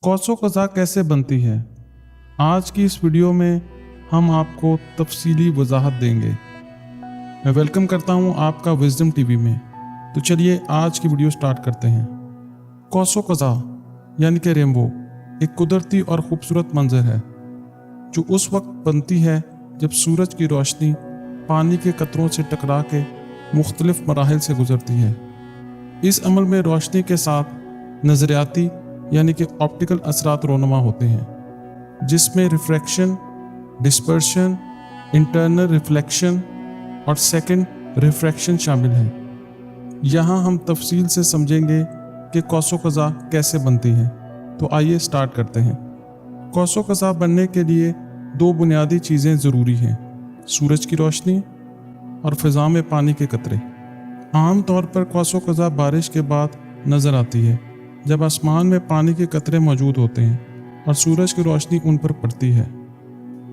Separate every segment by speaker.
Speaker 1: कौसो क़ज़ा कैसे बनती है? आज की इस वीडियो में हम आपको तफसीली वजाहत देंगे। मैं वेलकम करता हूं आपका विज़डम टीवी में। तो चलिए आज की वीडियो स्टार्ट करते हैं। कौसो क़ज़ा यानी कि रेनबो एक कुदरती और ख़ूबसूरत मंजर है जो उस वक्त बनती है जब सूरज की रोशनी पानी के कतरों से टकरा के मुख्तलिफ मराहिल से गुजरती है। इस अमल में रोशनी के साथ नज़रियाती यानी कि ऑप्टिकल असरात रोनुमा होते हैं, जिसमें रिफ्रैक्शन, डिस्पर्शन, इंटरनल रिफ्लेक्शन और सेकंड रिफ्रैक्शन शामिल हैं। यहाँ हम तफसील से समझेंगे कि कौसो क़ज़ा कैसे बनती है। तो आइए स्टार्ट करते हैं। कौसो क़ज़ा बनने के लिए दो बुनियादी चीज़ें ज़रूरी हैं: सूरज की रोशनी और फ़िज़ा में पानी के कतरे। आम तौर पर कौसो क़ज़ा बारिश के बाद नज़र आती है, जब आसमान में पानी के कतरे मौजूद होते हैं और सूरज की रोशनी उन पर पड़ती है।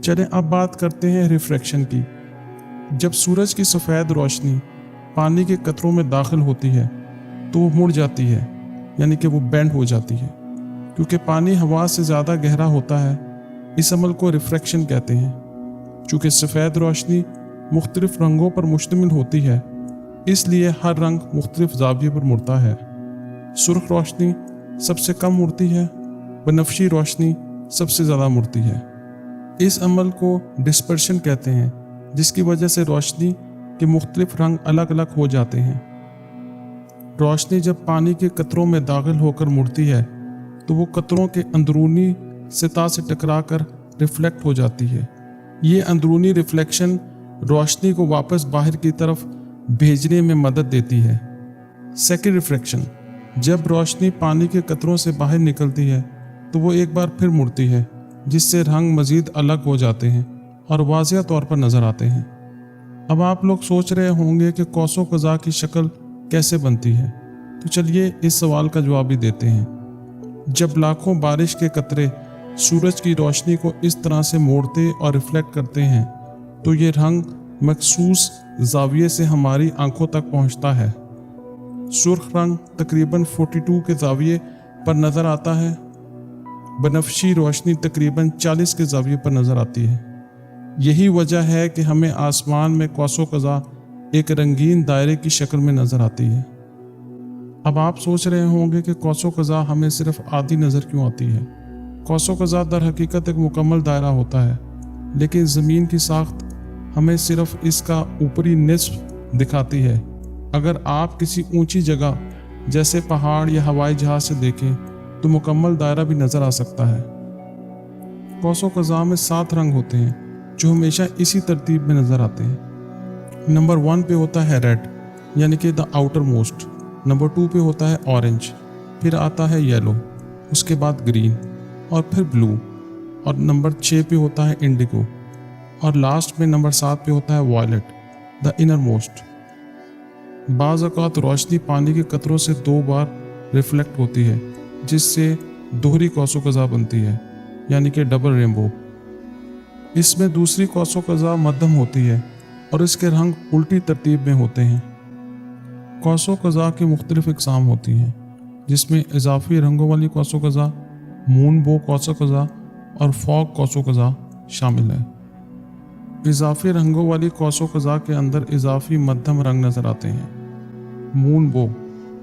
Speaker 1: चलें अब बात करते हैं रिफ्रैक्शन की। जब सूरज की सफ़ेद रोशनी पानी के कतरों में दाखिल होती है तो वो मुड़ जाती है, यानी कि वो बेंड हो जाती है। क्योंकि पानी हवा से ज़्यादा गहरा होता है, इस अमल को रिफ्रैक्शन कहते हैं। चूँकि सफ़ेद रोशनी मुख्तलिफ रंगों पर मुश्तमिल होती है, इसलिए हर रंग मुख्तलिफ ज़ाविये पर मुड़ता है। सुर्ख रोशनी सबसे कम मुड़ती है, बनफशी रोशनी सबसे ज़्यादा मुड़ती है। इस अमल को डिस्पर्शन कहते हैं, जिसकी वजह से रोशनी के मुख्तलिफ रंग अलग अलग हो जाते हैं। रोशनी जब पानी के कतरों में दाखिल होकर मुड़ती है तो वो कतरों के अंदरूनी सतह से टकराकर रिफ्लेक्ट हो जाती है। ये अंदरूनी रिफ्लेक्शन रोशनी को वापस बाहर की तरफ भेजने में मदद देती है। सेकंड रिफ्रैक्शन, जब रोशनी पानी के कतरों से बाहर निकलती है तो वो एक बार फिर मुड़ती है, जिससे रंग मज़ीद अलग हो जाते हैं और वाज़िह तौर पर नज़र आते हैं। अब आप लोग सोच रहे होंगे कि कौसो क़ज़ा की शक्ल कैसे बनती है, तो चलिए इस सवाल का जवाब भी देते हैं। जब लाखों बारिश के कतरे सूरज की रोशनी को इस तरह से मोड़ते और रिफ्लेक्ट करते हैं तो ये रंग मखसूस ज़ाविये से हमारी आंखों तक पहुंचता है। सुर्ख रंग तकरीबन 42 के ज़ाविये पर नज़र आता है, बनफशी रोशनी तकरीबन 40 के ज़ाविये पर नज़र आती है। यही वजह है कि हमें आसमान में कौसो क़ज़ा एक रंगीन दायरे की शक्ल में नज़र आती है। अब आप सोच रहे होंगे कि कौसो क़ज़ा हमें सिर्फ आधी नज़र क्यों आती है। कौसो क़ज़ा दर हकीकत एक मुकम्मल दायरा होता है, लेकिन ज़मीन की साख्त हमें सिर्फ इसका ऊपरी निस्फ दिखाती है। अगर आप किसी ऊंची जगह जैसे पहाड़ या हवाई जहाज़ से देखें तो मुकम्मल दायरा भी नज़र आ सकता है। कौसो क़ज़ा में 7 रंग होते हैं जो हमेशा इसी तरतीब में नज़र आते हैं। नंबर 1 पे होता है रेड, यानी कि द आउटर मोस्ट। नंबर 2 पे होता है ऑरेंज, फिर आता है येलो, उसके बाद ग्रीन और फिर ब्लू, और नंबर 6 पे होता है इंडिगो, और लास्ट में नंबर 7 पे होता है वायलेट, द इनर मोस्ट। बाज़ औक़ात रोशनी पानी के कतरों से 2 बार रिफ्लेक्ट होती है, जिससे दोहरी कौसो क़ज़ा बनती है, यानी कि डबल रेनबो। इसमें दूसरी कौसो क़ज़ा मध्यम होती है और इसके रंग उल्टी तरतीब में होते हैं। कौसो क़ज़ा की मुख्तलिफ इक़साम होती हैं, जिसमें इजाफ़ी रंगों वाली कौसो क़ज़ा, मून बो कौसो क़ज़ा और फॉग कौसो क़ज़ा शामिल है। इजाफ़ी रंगों वाली कौसो क़ज़ा के अंदर इजाफ़ी मध्यम रंग नज़र आते हैं। मून बो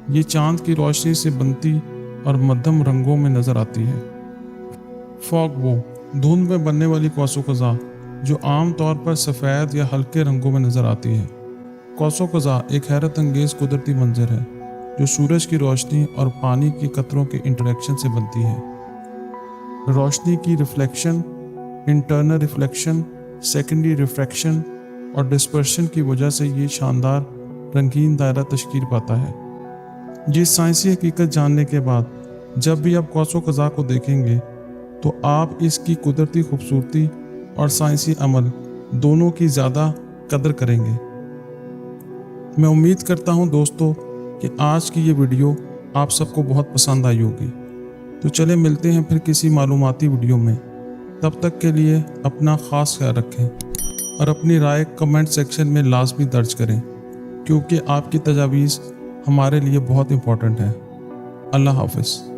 Speaker 1: ये चाँद की रोशनी से बनती और मध्यम रंगों में नज़र आती है। फॉग बो धुंध में बनने वाली कौसो क़ज़ा जो आम तौर पर सफ़ेद या हल्के रंगों में नज़र आती है। कौसो क़ज़ा एक हैरत अंगेज़ कुदरती मंजर है जो सूरज की रोशनी और पानी के कतरों के इंटरेक्शन से बनती है। रोशनी की reflection, internal reflection, secondary refraction और डिस्पर्शन की वजह से ये शानदार रंगीन दायरा तश्कील पाता है। ये साइंसी हकीकत जानने के बाद जब भी आप कौसो क़ज़ा को देखेंगे तो आप इसकी कुदरती खूबसूरती और साइंसी अमल दोनों की ज़्यादा कदर करेंगे। मैं उम्मीद करता हूँ दोस्तों कि आज की ये वीडियो आप सबको बहुत पसंद आई होगी। तो चले मिलते हैं फिर किसी मालूमाती वीडियो में। तब तक के लिए अपना ख़ास ख्याल रखें और अपनी राय कमेंट सेक्शन में लाजमी दर्ज करें, क्योंकि आपकी तजावीज़ हमारे लिए बहुत इम्पोर्टेंट है। अल्लाह हाफ़िज़।